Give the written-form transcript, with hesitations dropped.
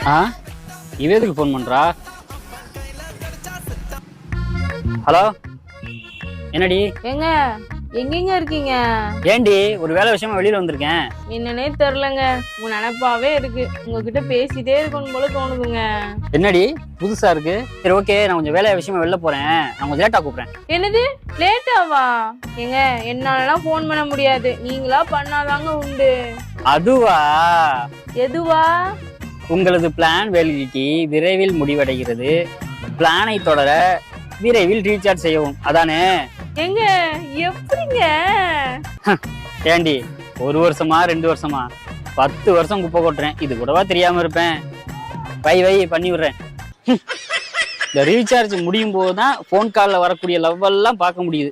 ஆ இவ எதுக்கு ஃபோன் பண்றா? ஹலோ, என்னடி? ஏங்க எங்கெங்க இருக்கீங்க? ஏண்டி ஒரு வேலை விஷயமா வெளியில வந்திருக்கேன். என்னன்னே தெரிலங்க, உங்க நினைப்பாவே இருக்கு. உங்ககிட்ட பேசிட்டே இருக்கணும் போல தோணுதுங்க. என்னடி புதுசா இருக்கு? சரி ஓகே, நான் கொஞ்சம் வேலை விஷயமா வெளில போறேன், நான் கொஞ்சம் லேட்டா கூப்பிடுறேன். என்னது லேட்டாவா? ஏங்க என்னாலலாம் ஃபோன் பண்ண முடியாது, நீங்களா பண்ணாதாங்க உண்டு. அதுவா? எதுவா? உங்களது பிளான் வேலிடிட்டி விரைவில் முடிவடைகிறது. பிளானை தொடர விரைவில் ரீசார்ஜ் செய்யவும், அதானே? ஏங்க எப்படிங்க? ஏண்டி 1 வருஷமா 2 வருஷமா 10 வருஷம் குப்பை கொட்டுறேன், இது கூடவா தெரியாம இருப்பேன்? வை பண்ணி விடுறேன். இந்த ரீசார்ஜ் முடியும் போதுதான் போன் கால்ல வரக்கூடிய லவ் எல்லாம் பார்க்க முடியுது.